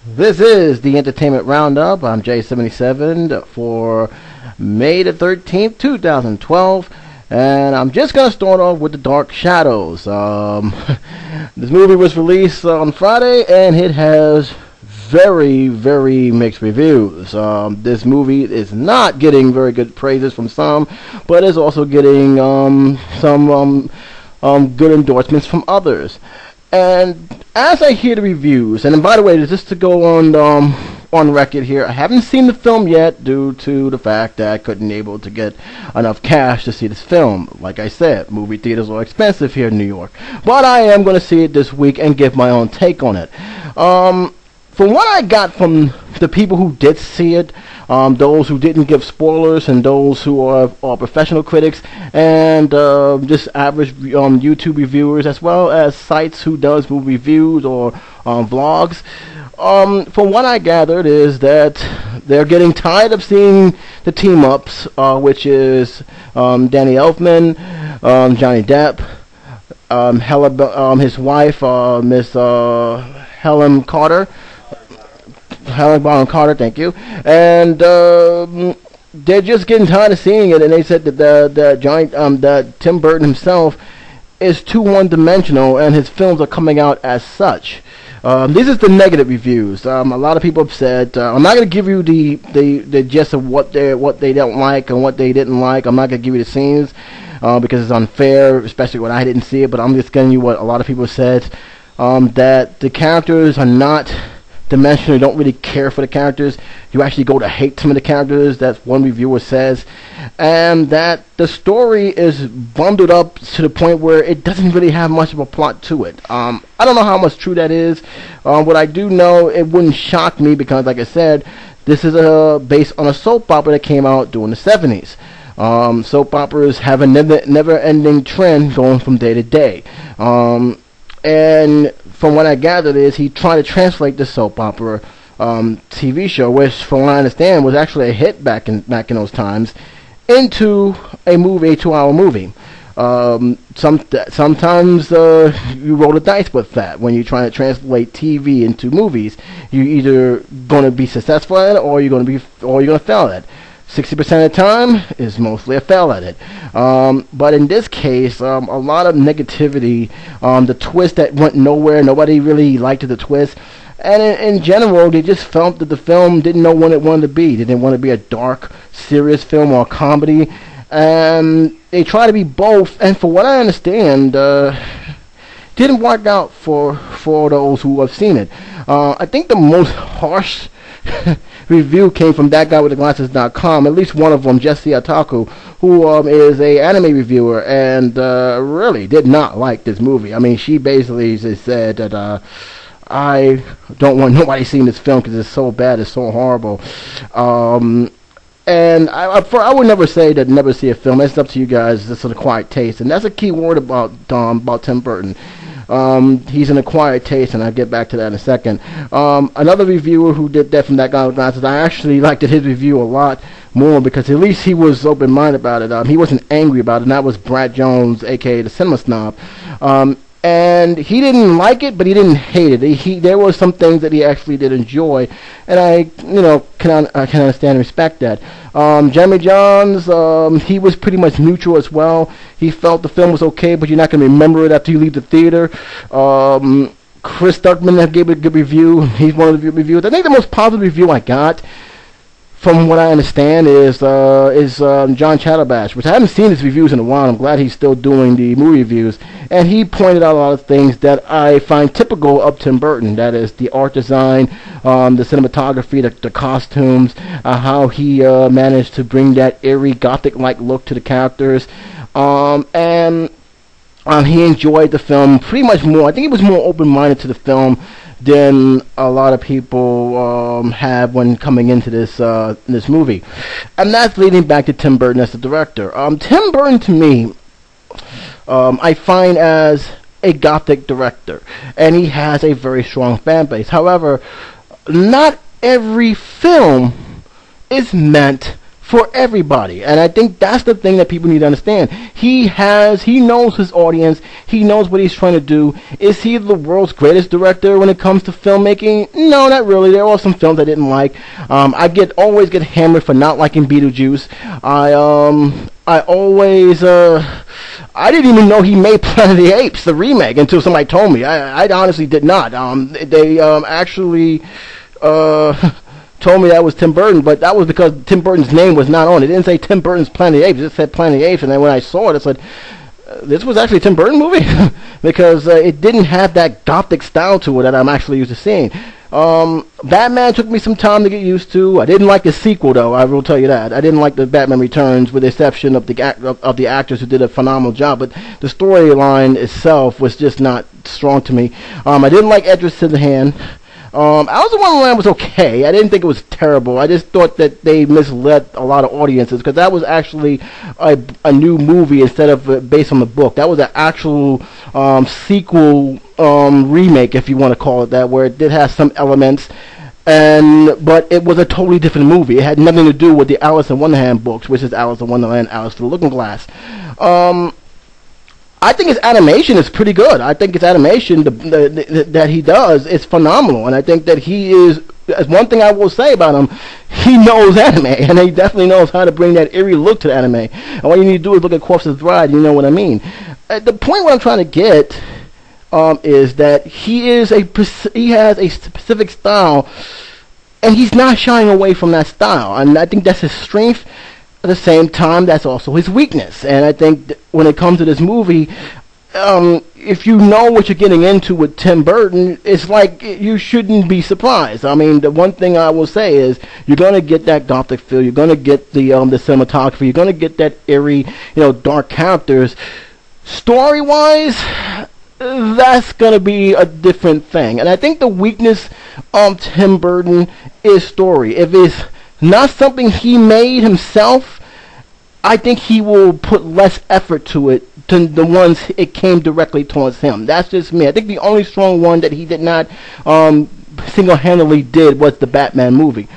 This is the Entertainment Roundup. I'm J77 for May the 13th, 2012. And I'm just going to start off with The Dark Shadows. This movie was released on Friday, and it has very, very mixed reviews. This movie is not getting very good praises from some, but is also getting some good endorsements from others. And as I hear the reviews, and by the way, just to go on record here, I haven't seen the film yet due to the fact that I couldn't able to get enough cash to see this film. Like I said, movie theaters are expensive here in New York, but I am going to see it this week and give my own take on it. From what I got from the people who did see it, those who didn't give spoilers, and those who are professional critics, and just average YouTube reviewers, as well as sites who does movie reviews or vlogs, from what I gathered is that they're getting tired of seeing the team-ups, which is Danny Elfman, Johnny Depp, his wife, Miss Helen Bonham Carter, thank you. And they're just getting tired of seeing it, and they said that that Tim Burton himself is too one-dimensional, and his films are coming out as such. This is the negative reviews. A lot of people have said, I'm not going to give you the gist of what they don't like and what they didn't like. I'm not going to give you the scenes because it's unfair, especially when I didn't see it. But I'm just giving you what a lot of people said, that the characters are not dimensional. You don't really care for the characters. You actually go to hate some of the characters. That's one reviewer says, and that the story is bundled up to the point where it doesn't really have much of a plot to it. I don't know how much true that is. What I do know, it wouldn't shock me because, like I said, this is based on a soap opera that came out during the 70s. Soap operas have a never-ending trend going from day to day. And from what I gathered is he tried to translate the soap opera TV show, which from what I understand was actually a hit back in those times, into a movie, a 2-hour movie. Sometimes you roll the dice with that when you're trying to translate TV into movies. You're either going to be successful at it, or you're going to fail at it. 60% of the time is mostly a fail at it. But in this case, a lot of negativity. The twist that went nowhere. Nobody really liked the twist. And in general, they just felt that the film didn't know what it wanted to be. They didn't want to be a dark, serious film or a comedy. And they tried to be both. And for what I understand, didn't work out for those who have seen it. I think the most harsh review came from that guy with the glasses.com, at least one of them, Jesse Ataku, who is a anime reviewer, and really did not like this movie. I mean, she basically just said that I don't want nobody seeing this film because it's so bad, it's so horrible. And I would never say that never see a film. It's up to you guys. It's an acquired taste, and that's a key word about Tim Burton. He's an acquired taste, and I'll get back to that in a second. Another reviewer who did that from that guy with glasses, I actually liked his review a lot more because at least he was open-minded about it. He wasn't angry about it, and that was Brad Jones, aka the Cinema Snob. And he didn't like it, but he didn't hate it. There were some things that he actually did enjoy, and I can understand and respect that. Jeremy Johns, he was pretty much neutral as well. He felt the film was okay, but you're not going to remember it after you leave the theater. Chris Stuckman gave it a good review. He's one of the good reviewers. I think the most positive review I got, from what I understand, is John Chatterbash, which I haven't seen his reviews in a while. I'm glad he's still doing the movie reviews. And he pointed out a lot of things that I find typical of Tim Burton. That is the art design, the cinematography, the costumes, how he managed to bring that eerie gothic-like look to the characters. And he enjoyed the film pretty much more. I think he was more open-minded to the film than a lot of people have when coming into this movie. And that's leading back to Tim Burton as the director. Tim Burton, to me, I find as a gothic director, and he has a very strong fan base. However, not every film is meant for everybody. And I think that's the thing that people need to understand. He knows his audience. He knows what he's trying to do. Is he the world's greatest director when it comes to filmmaking? No, not really. There are some films I didn't like. I always get hammered for not liking Beetlejuice. I didn't even know he made Planet of the Apes, the remake, until somebody told me. I honestly did not. They actually told me that was Tim Burton, but that was because Tim Burton's name was not on it. It didn't say Tim Burton's Planet of the Apes. It said Planet of the Apes, and then when I saw it, I said, this was actually a Tim Burton movie? Because it didn't have that gothic style to it that I'm actually used to seeing. Batman took me some time to get used to. I didn't like the sequel, though. I will tell you that. I didn't like the Batman Returns, with the exception of the actors who did a phenomenal job. But the storyline itself was just not strong to me. I didn't like Edward Scissorhands. Alice in Wonderland was okay. I didn't think it was terrible. I just thought that they misled a lot of audiences, because that was actually a new movie instead of based on the book. That was an actual sequel remake, if you want to call it that, where it did have some elements, but it was a totally different movie. It had nothing to do with the Alice in Wonderland books, which is Alice in Wonderland, Alice Through the Looking Glass. I think his animation is pretty good. I think his animation that he does is phenomenal, and I think that he is. One thing I will say about him, he knows anime, and he definitely knows how to bring that eerie look to the anime. And all you need to do is look at Corpse's Bride, and you know what I mean. The point what I'm trying to get is that he has a specific style, and he's not shying away from that style, and I think that's his strength. At the same time, that's also his weakness. And I think when it comes to this movie, if you know what you're getting into with Tim Burton, it's like you shouldn't be surprised. I mean, the one thing I will say is you're going to get that gothic feel. You're going to get the cinematography. You're going to get that eerie, dark characters. Story-wise, that's going to be a different thing. And I think the weakness of Tim Burton is story. If it's not something he made himself, I think he will put less effort to it than the ones it came directly towards him. That's just me. I think the only strong one that he did not single-handedly did was the Batman movie.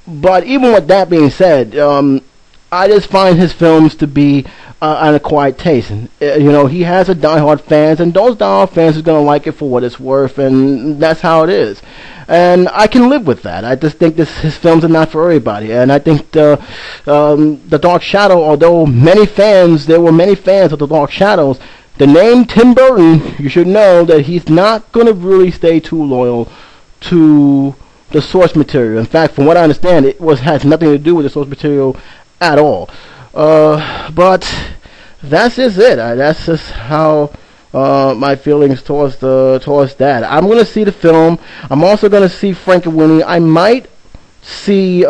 But even with that being said, I just find his films to be an acquired taste. And, he has a diehard fans, and those diehard fans are going to like it for what it's worth, and that's how it is. And I can live with that. I just think his films are not for everybody. And I think the Dark Shadow, although there were many fans of the Dark Shadows, the name Tim Burton, you should know that he's not going to really stay too loyal to the source material. In fact, from what I understand, has nothing to do with the source material at all. But that's just it. That's just how my feelings towards that. I'm going to see the film. I'm also going to see Frankenweenie. I might see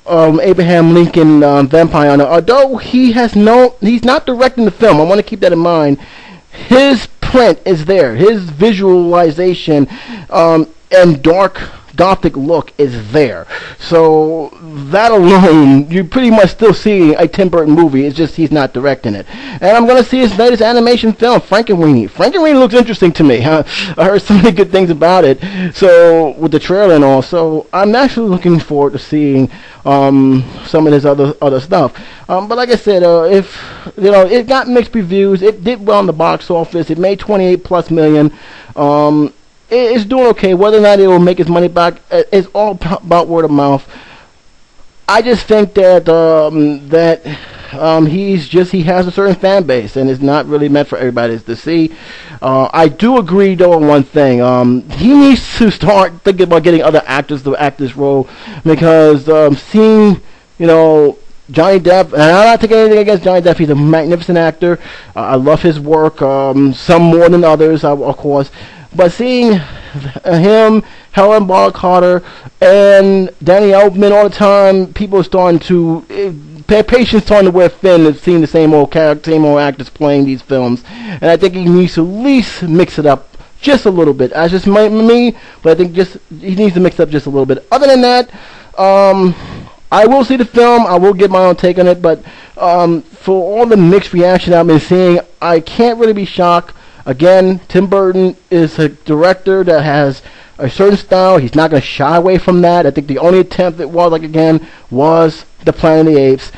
Abraham Lincoln Vampire Hunter. Although he's not directing the film. I want to keep that in mind. His print is there. His visualization and dark gothic look is there. So that alone, you're pretty much still seeing a Tim Burton movie. It's just he's not directing it. And I'm going to see his latest animation film, Frankenweenie. Frankenweenie looks interesting to me. I heard so many good things about it. So with the trailer and all, so I'm actually looking forward to seeing some of his other stuff. But like I said, it got mixed reviews. It did well in the box office. It made 28+ million. It's doing okay. Whether or not it will make its money back, it's all about word of mouth. I just think that he has a certain fan base, and it's not really meant for everybody to see. I do agree, though, on one thing. He needs to start thinking about getting other actors to act this role, because seeing, Johnny Depp, and I'm not taking anything against Johnny Depp. He's a magnificent actor. I love his work, some more than others, of course. But seeing him, Helen Bonham Carter, and Danny Elfman all the time, people are starting to, patients starting to wear thin and seeing the same old character, same old actors playing these films. And I think he needs to at least mix it up just a little bit. That's just me, but I think he needs to mix it up just a little bit. Other than that, I will see the film. I will get my own take on it, but for all the mixed reaction I've been seeing, I can't really be shocked. Again, Tim Burton is a director that has a certain style. He's not going to shy away from that. I think the only attempt that was, like, again, was the Planet of the Apes,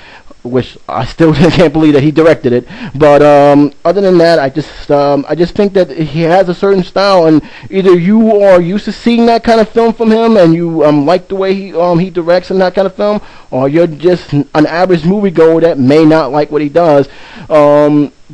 which I still can't believe that he directed it. But other than that, I just think that he has a certain style, and either you are used to seeing that kind of film from him, and you like the way he directs in that kind of film, or you're just an average moviegoer that may not like what he does.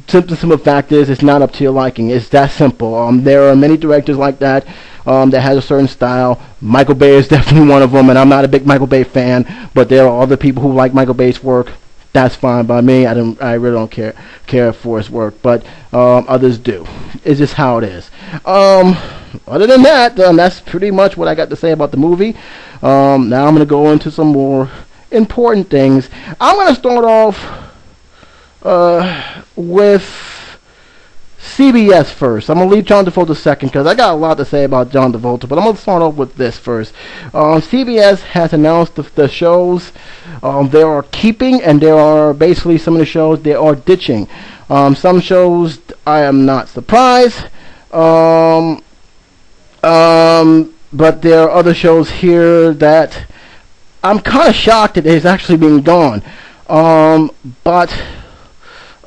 Simple fact is, it's not up to your liking. It's that simple. There are many directors like that. That has a certain style. Michael Bay is definitely one of them, and I'm not a big Michael Bay fan, but there are other people who like Michael Bay's work. That's fine by me. I really don't care for his work, but others do. It's just how it is. Other than that, that's pretty much what I got to say about the movie. Now I'm going to go into some more important things. I'm going to start off with CBS first. I'm going to leave John Travolta second because I got a lot to say about John Travolta, but I'm going to start off with this first. CBS has announced the shows they are keeping, and there are basically some of the shows they are ditching. Some shows I am not surprised, but there are other shows here that I'm kind of shocked that it's actually being gone. But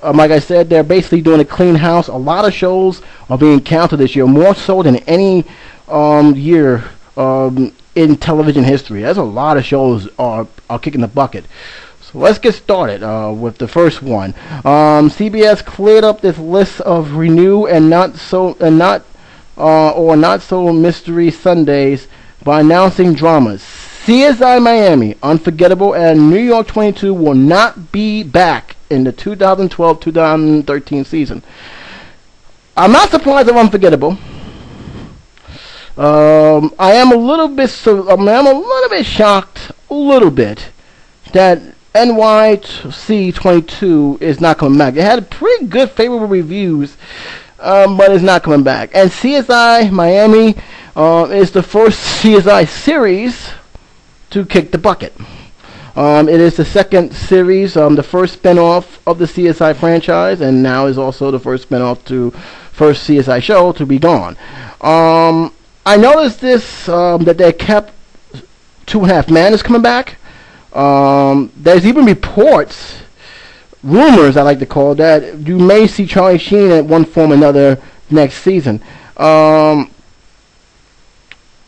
like I said, they're basically doing a clean house. A lot of shows are being canceled this year, more so than any year in television history. There's a lot of shows are kicking the bucket. So let's get started with the first one. CBS cleared up this list of renew and not so mystery Sundays by announcing dramas. CSI Miami, Unforgettable, and New York 22 will not be back in the 2012-2013 season. I'm not surprised of Unforgettable. I am a little bit shocked, that NYC 22 is not coming back. It had pretty good favorable reviews, but it's not coming back. And CSI Miami is the first CSI series to kick the bucket. It is the second series, the first spin-off of the CSI franchise, and now is also the first spin-off to first CSI show to be gone. I noticed this, that they kept 2.5 Men is coming back. There's even reports, rumors I like to call that, you may see Charlie Sheen in one form or another next season.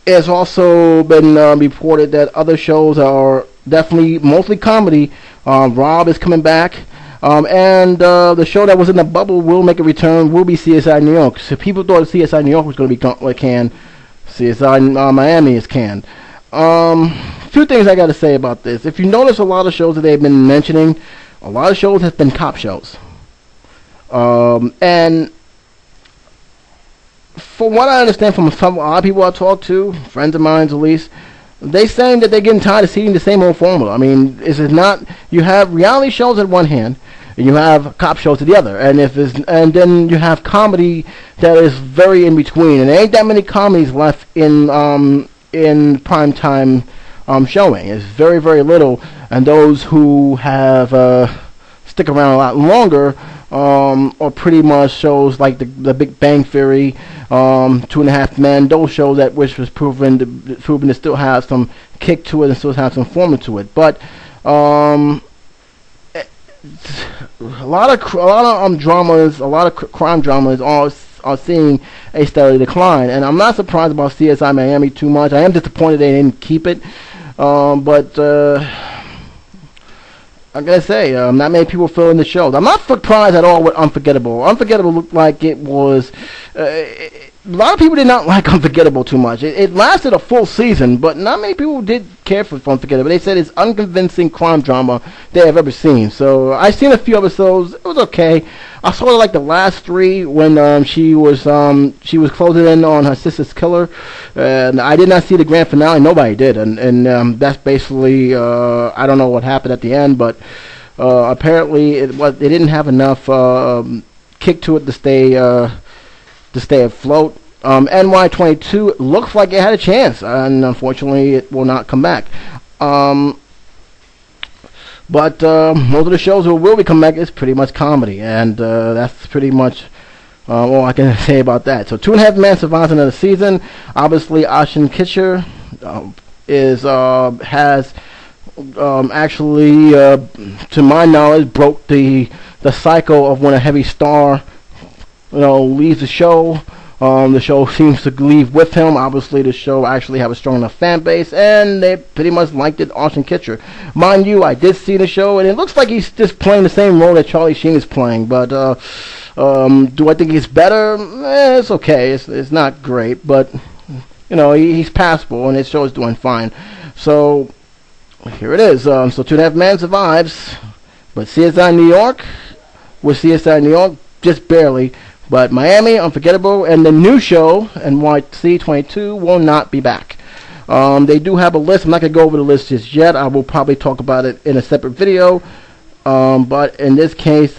It's also been reported that other shows are definitely mostly comedy. Rob is coming back. And the show that was in the bubble will make a return, will be CSI New York. So people thought CSI New York was going to be canned. CSI Miami is canned. Few things I got to say about this. If you notice, a lot of shows that they've been mentioning, a lot of shows have been cop shows. And from what I understand from a lot of people I talk to, friends of mine at least, they saying that they're getting tired of seeing the same old formula. I mean, is it not? You have reality shows at one hand, and you have cop shows at the other, and then you have comedy that is very in between. And there ain't that many comedies left in prime time showing. It's very, very little, and those who have stick around a lot longer or pretty much shows like the Big Bang Theory, 2.5 Men, those shows that which was proven to still have some kick to it and still have some form to it. But a lot of dramas, a lot of crime dramas are seeing a steady decline, and I'm not surprised about CSI Miami too much. I am disappointed they didn't keep it, but I'm gonna say, not many people fill in the shows. I'm not surprised at all with Unforgettable. Unforgettable looked like it was. A lot of people did not like Unforgettable too much. It lasted a full season, but not many people did care for Unforgettable. They said it's unconvincing crime drama they have ever seen. So I've seen a few episodes. It was okay. I saw like the last 3 when she was closing in on her sister's killer, and I did not see the grand finale. Nobody did, and that's basically I don't know what happened at the end, but apparently they didn't have enough kick to it to stay afloat. NY22 looks like it had a chance, and unfortunately it will not come back. But most of the shows that will be coming back is pretty much comedy, and that's pretty much All I can say about that. So 2.5 Men survives another season. Obviously, Ashton Kutcher has actually, to my knowledge, broke the cycle of when a heavy star, leaves the show. The show seems to leave with him. Obviously, the show actually have a strong enough fan base, and they pretty much liked it. Ashton Kutcher, mind you, I did see the show, and it looks like he's just playing the same role that Charlie Sheen is playing. But do I think he's better? It's okay. It's not great, but he's passable, and his show is doing fine. So here it is. So 2.5 Men survives, but CSI New York just barely. But Miami, Unforgettable, and the new show, NYC 22, will not be back. They do have a list. I'm not going to go over the list just yet. I will probably talk about it in a separate video. But in this case,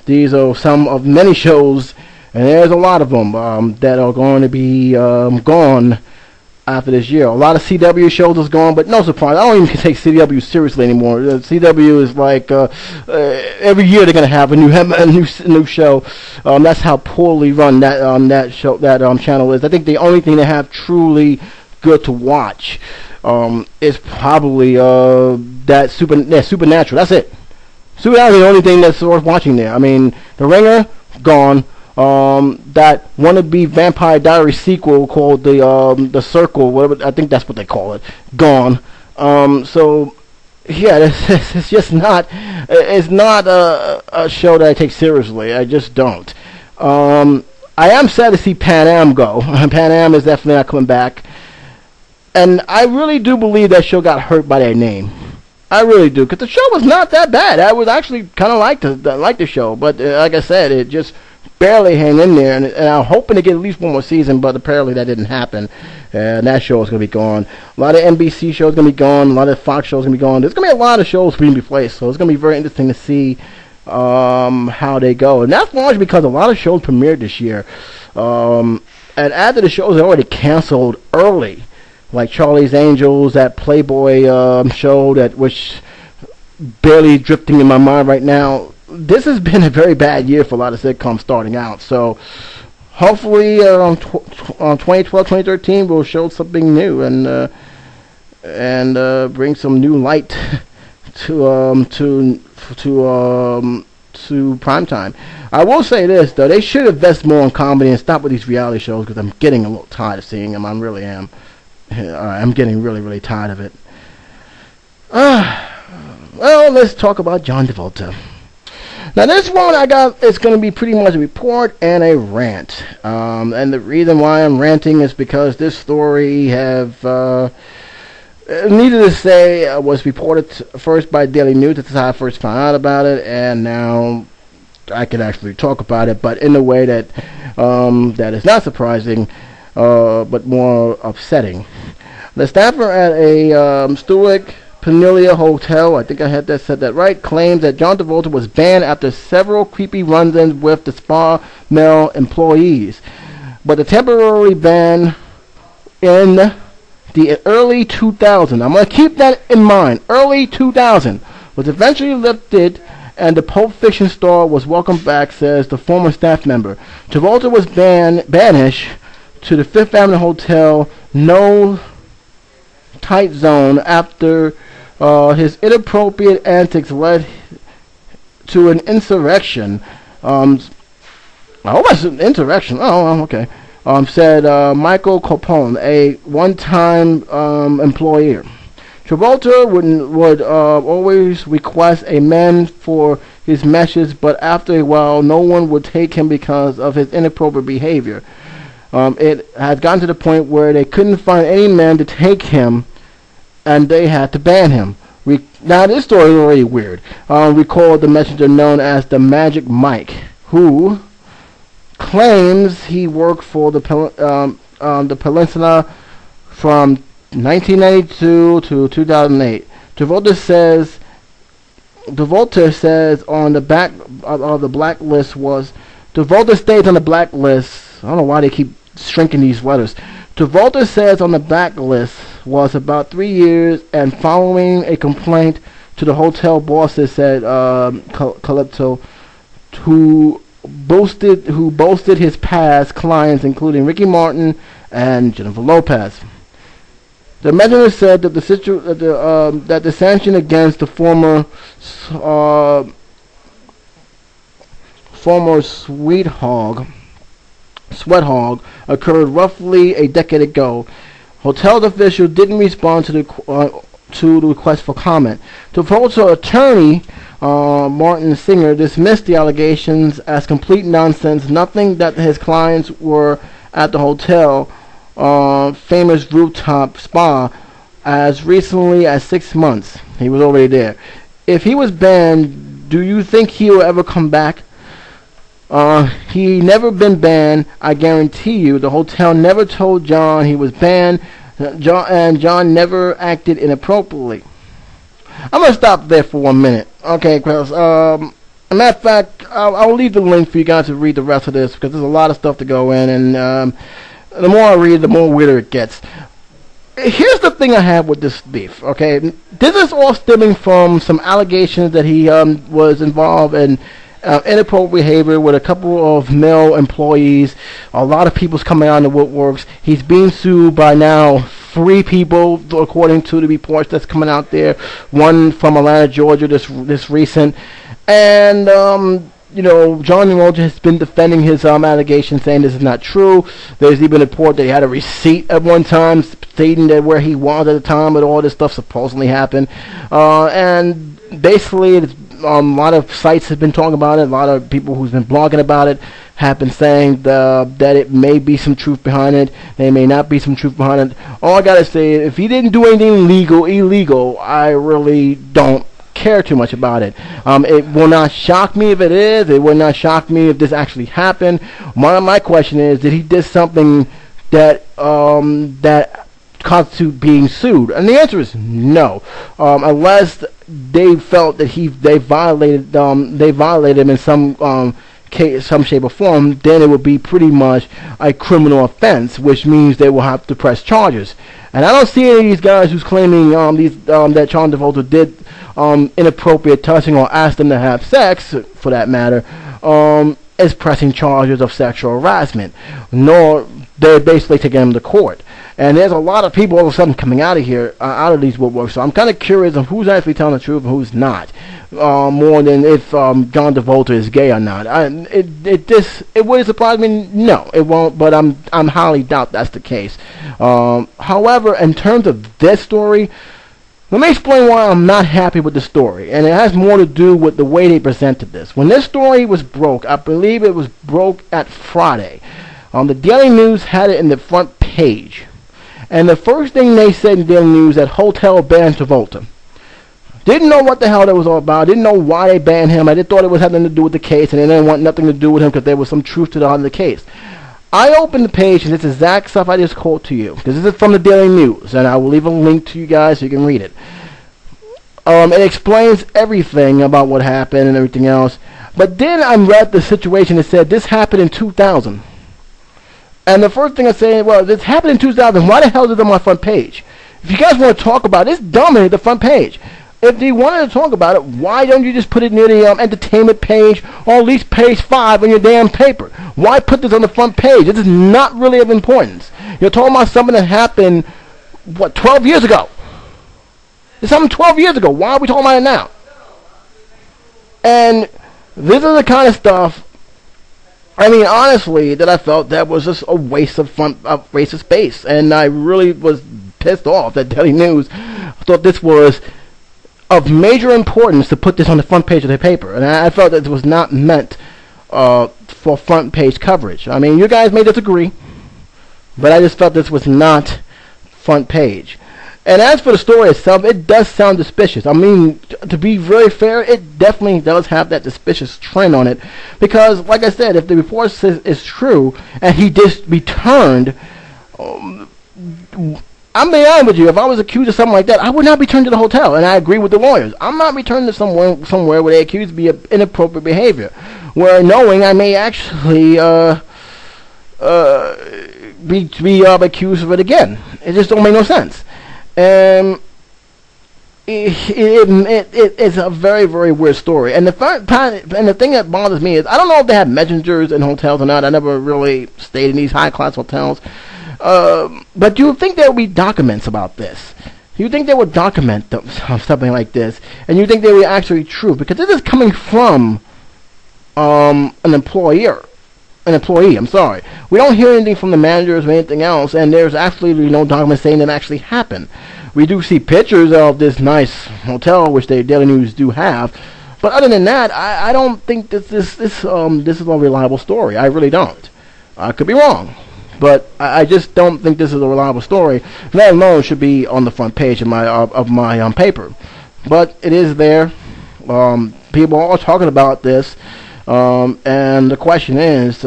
these are some of many shows, and there's a lot of them that are going to be gone after this year. A lot of CW shows is gone, but no surprise. I don't even take CW seriously anymore. CW is like every year they're gonna have a new show. That's how poorly run that channel is. I think the only thing they have truly good to watch is probably that Supernatural. That's it. Supernatural is the only thing that's worth watching there. I mean, The Ringer, gone. That wannabe Vampire Diaries sequel called the Circle, whatever, I think that's what they call it, gone. So yeah, it's just not. It's not a show that I take seriously. I just don't. I am sad to see Pan Am go. Pan Am is definitely not coming back, and I really do believe that show got hurt by their name. I really do, because the show was not that bad. I was actually kind of like the show, but like I said, it just barely hang in there, and I'm hoping to get at least one more season, but apparently that didn't happen, and that show is going to be gone. A lot of NBC shows going to be gone, a lot of Fox shows going to be gone. There's going to be a lot of shows being replaced, so it's going to be very interesting to see how they go, and that's largely because a lot of shows premiered this year, and after the shows are already canceled early, like Charlie's Angels, that Playboy show that was barely drifting in my mind right now. This has been a very bad year for a lot of sitcoms starting out. So hopefully on 2012, 2013 we'll show something new and bring some new light to primetime. I will say this though, they should invest more in comedy and stop with these reality shows, because I'm getting a little tired of seeing them. I really am. I'm getting really, really tired of it. Well, let's talk about John Travolta. Now this one I got is going to be pretty much a report and a rant. And the reason why I'm ranting is because this story needless to say, was reported first by Daily News. That's how I first found out about it, and now I can actually talk about it, but in a way that that is not surprising, but more upsetting. The staffer at a Stuart Penilia Hotel, I think I had said that right, claims that John Travolta was banned after several creepy run-ins with the spa male employees. But the temporary ban in the early 2000s, I'm going to keep that in mind, early 2000, was eventually lifted, and the Pulp Fiction star was welcomed back, says the former staff member. Travolta was banished to the Fifth Avenue Hotel No Tight Zone after his inappropriate antics led to an insurrection. I hope it's an insurrection. Oh, okay. Said Michael Copone, a one-time employee. Travolta would always request a man for his meshes, but after a while, no one would take him because of his inappropriate behavior. It had gotten to the point where they couldn't find any man to take him, and they had to ban him. Now, this story is already weird. Recall the messenger known as the Magic Mike, who claims he worked for the Peninsula from 1992 to 2008. Travolta says on the back of the blacklist was... Travolta stays on the blacklist. I don't know why they keep shrinking these letters. Travolta says on the blacklist was about 3 years, and following a complaint to the hotel bosses, said Calypso, who boasted his past clients, including Ricky Martin and Jennifer Lopez. The messenger said that the sanction against the former sweat hog occurred roughly a decade ago. Hotel officials didn't respond to the request for comment. Travolta attorney Martin Singer dismissed the allegations as complete nonsense. Nothing that his clients were at the hotel famous rooftop spa as recently as 6 months. He was already there. If he was banned, do you think he will ever come back? He never been banned. I guarantee you. The hotel never told John he was banned. John never acted inappropriately. I'm gonna stop there for 1 minute. Okay, Chris. As a matter of fact, I'll leave the link for you guys to read the rest of this because there's a lot of stuff to go in, and the more I read, the more weirder it gets. Here's the thing I have with this beef, okay? This is all stemming from some allegations that he was involved in inappropriate behavior with a couple of male employees. A lot of people's coming out in the woodworks. He's being sued by now 3 people, according to the reports that's coming out there. One from Atlanta, Georgia, this recent. And John Travolta has been defending his allegations, saying this is not true. There's even a report that he had a receipt at one time stating that where he was at the time that all this stuff supposedly happened. And basically, a lot of sites have been talking about it. A lot of people who's been blogging about it have been saying that it may be some truth behind it. There may not be some truth behind it. All I gotta say is, if he didn't do anything illegal, I really don't care too much about it. It will not shock me if it is. It will not shock me if this actually happened. My question is, did he do something that constitute being sued? And the answer is no, unless they felt that they violated him in some shape or form. Then it would be pretty much a criminal offense, which means they will have to press charges. And I don't see any of these guys who's claiming that John Travolta did inappropriate touching or asked them to have sex, for that matter, as pressing charges of sexual harassment. Nor they're basically taking him to court. And there's a lot of people all of a sudden coming out of here, out of these woodworks. So I'm kind of curious of who's actually telling the truth and who's not, more than if John Travolta is gay or not. It would surprise me. No, it won't. But I'm highly doubt that's the case. However, in terms of this story, let me explain why I'm not happy with the story, and it has more to do with the way they presented this. When this story was broke, I believe it was broke at Friday. The Daily News had it in the front page. And the first thing they said in Daily News, that hotel banned Travolta. Didn't know what the hell that was all about. Didn't know why they banned him. I just thought it was having to do with the case, and they didn't want nothing to do with him because there was some truth to the case. I opened the page, and it's exact stuff I just quote to you. Because this is from the Daily News, and I will leave a link to you guys so you can read it. It explains everything about what happened and everything else. But then I read the situation that said this happened in 2000. And the first thing I say, well, this happened in 2000. Why the hell is it on my front page? If you guys want to talk about it, it's dominating the front page. If you wanted to talk about it, why don't you just put it near the entertainment page, or at least page 5 on your damn paper? Why put this on the front page? This is not really of importance. You're talking about something that happened, 12 years ago? It's something 12 years ago. Why are we talking about it now? And this is the kind of stuff, I mean, honestly, that I felt that was just a waste of space. And I really was pissed off that Daily News thought this was of major importance to put this on the front page of their paper. And I felt that it was not meant for front page coverage. I mean, you guys may disagree, but I just felt this was not front page. And as for the story itself, it does sound suspicious. I mean, to be very fair, it definitely does have that suspicious trend on it. Because, like I said, if the report says it's true, and he just returned, I'm being honest with you, if I was accused of something like that, I would not return to the hotel. And I agree with the lawyers. I'm not returning to somewhere where they accuse me of inappropriate behavior, where knowing I may actually be accused of it again. It just don't make no sense. And It's a very, very weird story. And the thing that bothers me is I don't know if they have messengers in hotels or not. I never really stayed in these high class hotels. But you would think there would be documents about this. You think they would document something like this, and you think they were actually true, because this is coming from an employee. I'm sorry. We don't hear anything from the managers or anything else, and there's absolutely no documents saying that actually happened. We do see pictures of this nice hotel, which the Daily News do have, but other than that, I don't think that this is a reliable story. I really don't. I could be wrong, but I just don't think this is a reliable story. Let alone should be on the front page of my paper. But it is there. People are talking about this. And the question is,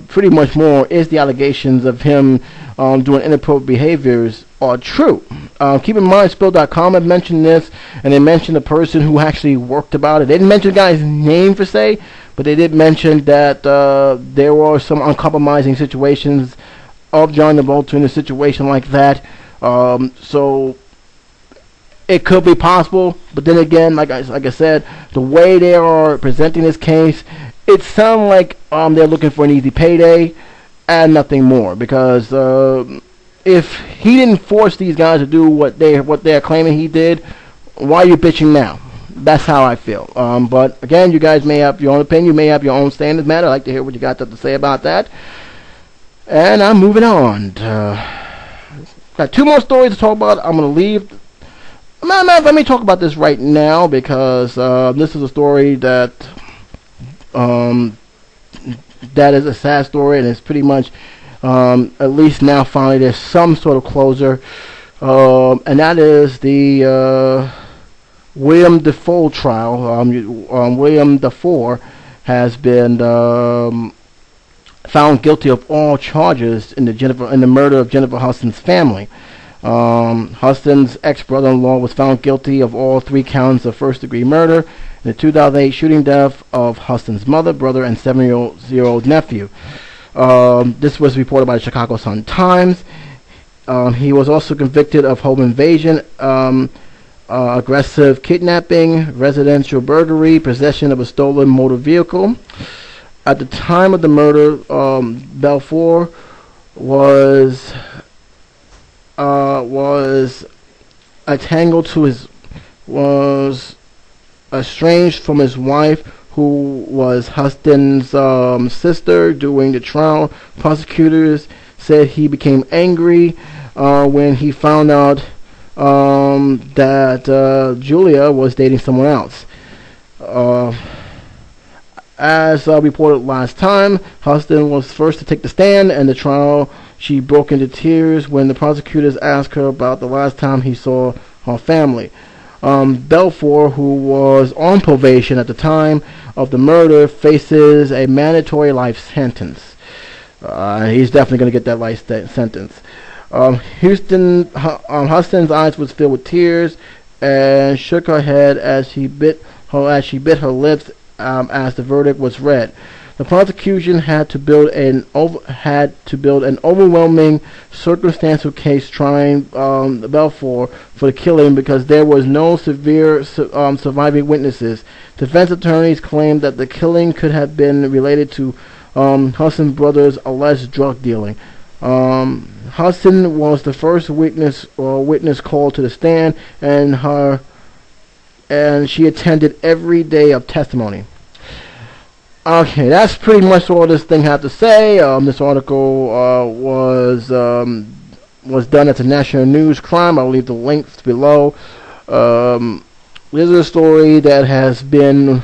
pretty much more, is the allegations of him doing inappropriate behaviors are true? Keep in mind, Spill.com had mentioned this, and they mentioned the person who actually worked about it. They didn't mention the guy's name per se, but they did mention that there were some uncompromising situations of John Travolta in a situation like that. So it could be possible, but then again, like I said, the way they are presenting this case, it sounds like they're looking for an easy payday and nothing more. Because if he didn't force these guys to do what they're claiming he did, why are you bitching now? That's how I feel. But again, you guys may have your own opinion, you may have your own standards matter. I'd like to hear what you got to say about that. And I'm moving on. Got two more stories to talk about. I'm going to leave. Let me talk about this right now, because this is a story that is a sad story, and it's pretty much, at least now finally there's some sort of closure, and that is the William Dafoe trial. William Dafoe has been found guilty of all charges in the murder of Jennifer Hudson's family. Huston's ex-brother-in-law was found guilty of all 3 counts of first-degree murder in the 2008 shooting death of Huston's mother, brother, and 7-year-old nephew. This was reported by the Chicago Sun-Times. He was also convicted of home invasion, aggressive kidnapping, residential burglary, possession of a stolen motor vehicle. At the time of the murder, Belfour was estranged from his wife, who was Huston's sister. During the trial, prosecutors said he became angry when he found out that Julia was dating someone else. As reported last time, Huston was first to take the stand in the trial. She broke into tears when the prosecutors asked her about the last time he saw her family. Belfour, who was on probation at the time of the murder, faces a mandatory life sentence. He's definitely going to get that life sentence. Huston's eyes was filled with tears and shook her head as she bit her lips as the verdict was read. The prosecution had to build an overwhelming circumstantial case trying Belfour for the killing, because there was no surviving witnesses. Defense attorneys claimed that the killing could have been related to Hudson's brother's alleged drug dealing. Hudson was the first witness called to the stand, and she attended every day of testimony. Okay, that's pretty much all this thing had to say. This article was done at the National News Crime. I'll leave the links below. This is a story that has been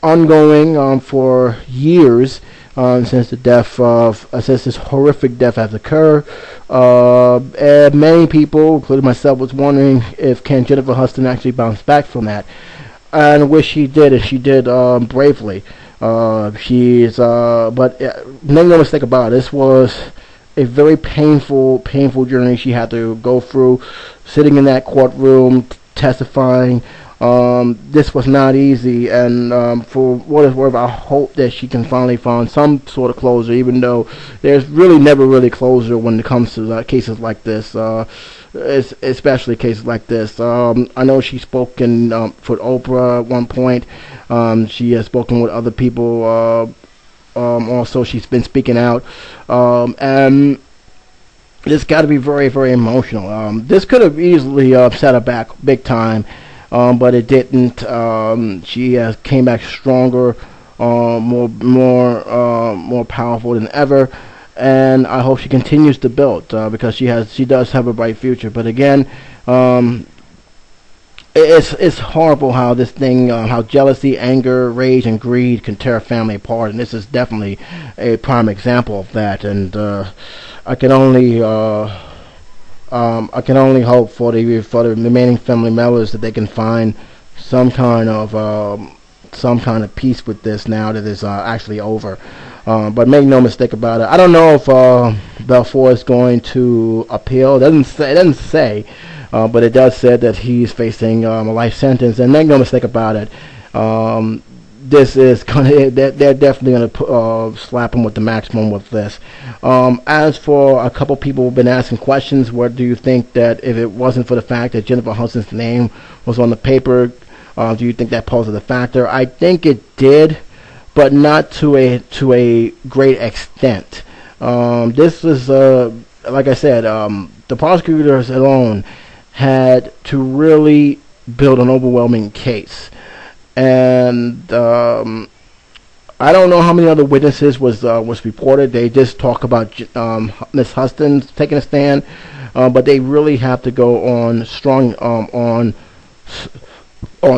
ongoing for years, since this horrific death has occurred. And many people, including myself, was wondering if Jennifer Hudson actually bounced back from that. And I wish she did, and she did bravely. But make no mistake about it, this was a very painful journey she had to go through, sitting in that courtroom, testifying, This was not easy, and for what it's worth, I hope that she can finally find some sort of closure, even though there's really never really closure when it comes to cases like this. Especially cases like this. I know she's spoken for Oprah at one point. She has spoken with other people. Also, she's been speaking out, and this got to be very, very emotional. This could have easily set her back big time, but it didn't. She has came back stronger, more powerful than ever, and I hope she continues to build because she does have a bright future. But again, it's horrible how this thing, how jealousy, anger, rage, and greed can tear a family apart, and this is definitely a prime example of that. And I can only hope for the remaining family members that they can find some kind of peace with this now that it's actually over. But make no mistake about it. I don't know if Belfour is going to appeal. It doesn't say, but it does say that he's facing a life sentence. And make no mistake about it. This is gonna. They're definitely gonna slap him with the maximum with this. As for a couple people who've been asking questions, what do you think that if it wasn't for the fact that Jennifer Hudson's name was on the paper, do you think that posed a factor? I think it did, but not to a great extent. This is like I said, the prosecutors alone had to really build an overwhelming case, and I don't know how many other witnesses was reported. They just talk about Miss Hudson taking a stand, but they really have to go on strong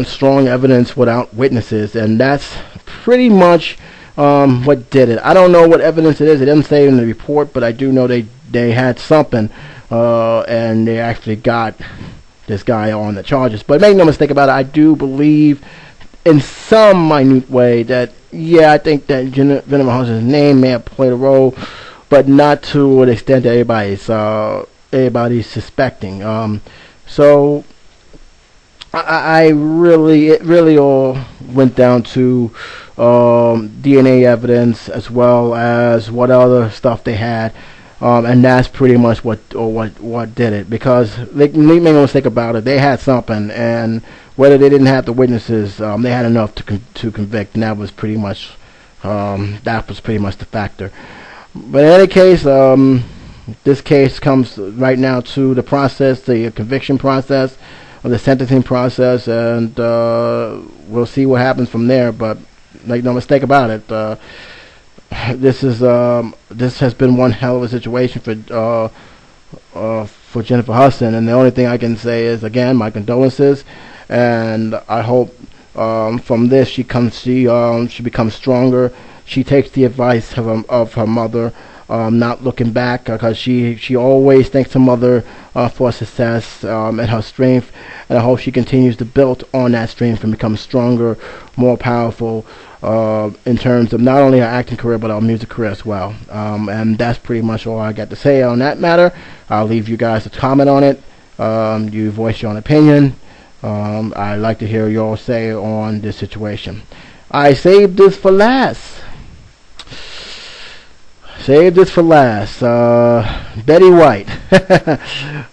strong evidence without witnesses, and that's pretty much what did it. I don't know what evidence it is. It doesn't say in the report, but I do know they had something, and they actually got this guy on the charges. But make no mistake about it, I do believe in some minute way that, yeah, I think that Jennifer Hudson's name may have played a role, but not to an extent that everybody's suspecting. So it really all went down to DNA evidence as well as what other stuff they had, and that's pretty much what did it. Because make no mistake about it, they had something, and whether they didn't have the witnesses, they had enough to convict, and that was pretty much the factor. But in any case, this case comes right now to the process, the conviction process, or the sentencing process, and we'll see what happens from there. But make no mistake about it, this has been one hell of a situation for Jennifer Hudson, and the only thing I can say is, again, my condolences, and I hope from this she becomes stronger. She takes the advice of her mother, not looking back, because she always thanks her mother for success and her strength, and I hope she continues to build on that strength and become stronger, more powerful in terms of not only her acting career but her music career as well. And that's pretty much all I got to say on that matter. I'll leave you guys to comment on it. You voice your own opinion. I'd like to hear your say on this situation. I saved this for last. Betty White.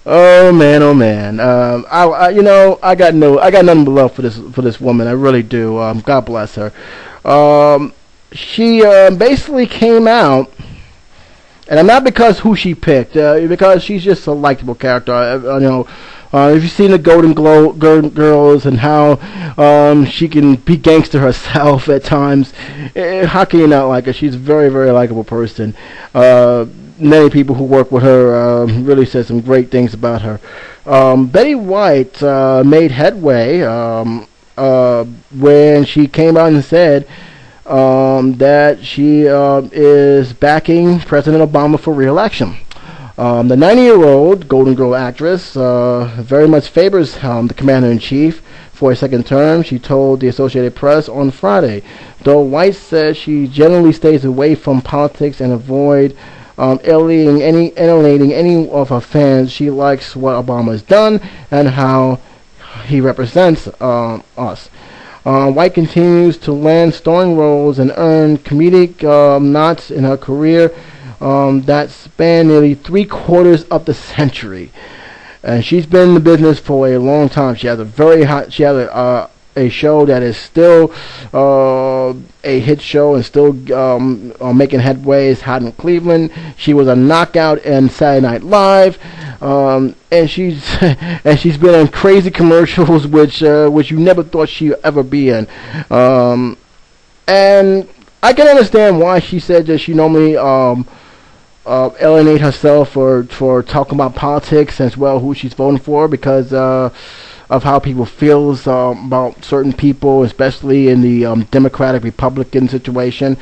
Oh man. I got nothing but love for this woman. I really do. God bless her. She basically came out, and not because who she picked, because she's just a likable character. If you've seen the Golden Girls and how she can be gangster herself at times, how can you not like her? She's a very, very likable person. Many people who work with her really said some great things about her. Betty White made headway when she came out and said that she is backing President Obama for re-election. The 90-year-old Golden Girl actress very much favors the commander-in-chief for a second term, she told the Associated Press on Friday. Though White says she generally stays away from politics and avoid alienating any of her fans, she likes what Obama has done and how he represents us. White continues to land starring roles and earn comedic nods in her career that span nearly 3/4 of the century. And she's been in the business for a long time. She has a show that is still a hit show and still making headways. Hot in Cleveland. She was a knockout in Saturday Night Live, and she's been in crazy commercials, which you never thought she'd ever be in. And I can understand why she said that she normally alienate herself for talking about politics as well, who she's voting for, because of how people feels about certain people, especially in the Democratic Republican situation.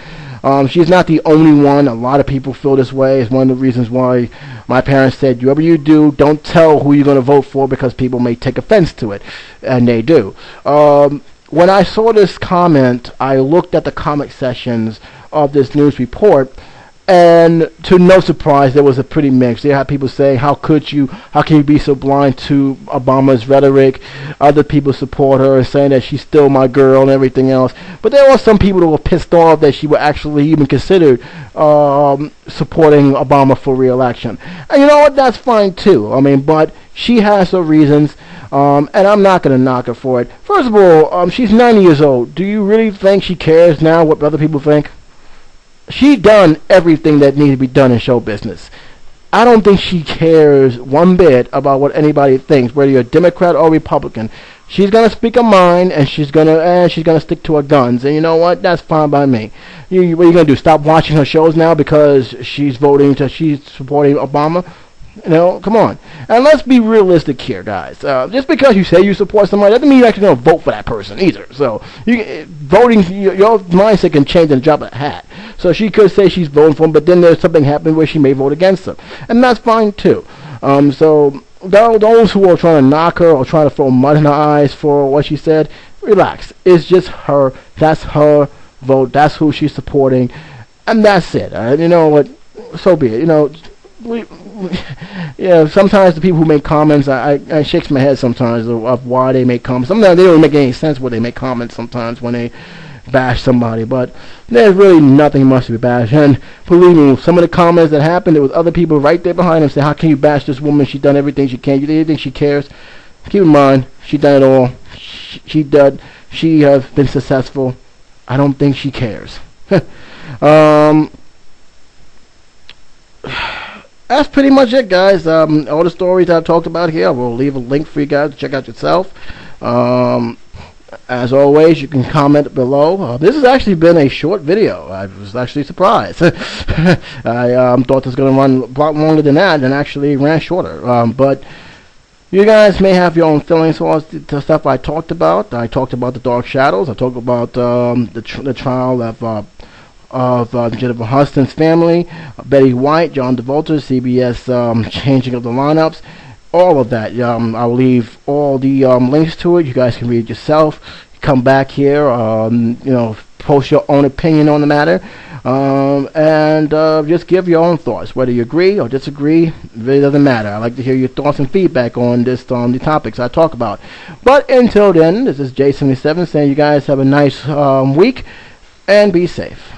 She's not the only one. A lot of people feel this way. It's one of the reasons why my parents said, whatever you do, don't tell who you're going to vote for, because people may take offense to it, and they do. When I saw this comment, I looked at the comment sections of this news report, and to no surprise, there was a pretty mix. They had people saying, how can you be so blind to Obama's rhetoric? Other people support her and saying that she's still my girl and everything else. But there were some people that were pissed off that she would actually even consider supporting Obama for re-election. And you know what? That's fine too. I mean, but she has her reasons, and I'm not going to knock her for it. First of all, she's 90 years old. Do you really think she cares now what other people think? She done everything that needs to be done in show business. I don't think she cares one bit about what anybody thinks, whether you're a Democrat or Republican. She's gonna speak her mind, and she's gonna stick to her guns. And you know what? That's fine by me. What are you gonna do? Stop watching her shows now because she's supporting Obama? You know, come on. And let's be realistic here, guys. Just because you say you support somebody doesn't mean you're actually going to vote for that person either. So, voting, your mindset can change in a drop of a hat. So she could say she's voting for him, but then there's something happening where she may vote against him. And that's fine, too. So, those who are trying to knock her or trying to throw mud in her eyes for what she said, relax. It's just her. That's her vote. That's who she's supporting. And that's it. You know what? So be it. You know, sometimes the people who make comments, I shakes my head sometimes of why they make comments. Sometimes they don't make any sense when they make comments sometimes when they bash somebody, but there's really nothing much to be bashed. And believe me, some of the comments that happened, there was other people right there behind them saying, how can you bash this woman? She done everything she can. You think she cares? Keep in mind, she done it all. She has been successful. I don't think she cares. That's pretty much it, guys. All the stories I've talked about here, I will leave a link for you guys to check out yourself. As always, you can comment below. This has actually been a short video. I was actually surprised. I thought this was going to run a lot longer than that, and actually ran shorter. But you guys may have your own feelings towards the stuff I talked about. I talked about the Dark Shadows. I talked about the trial of Jennifer Hudson's family, Betty White, John Travolta, CBS changing of the lineups, all of that. I'll leave all the links to it. You guys can read it yourself. Come back here, post your own opinion on the matter, and just give your own thoughts. Whether you agree or disagree, it really doesn't matter. I'd like to hear your thoughts and feedback on the topics I talk about. But until then, this is J77 saying you guys have a nice week and be safe.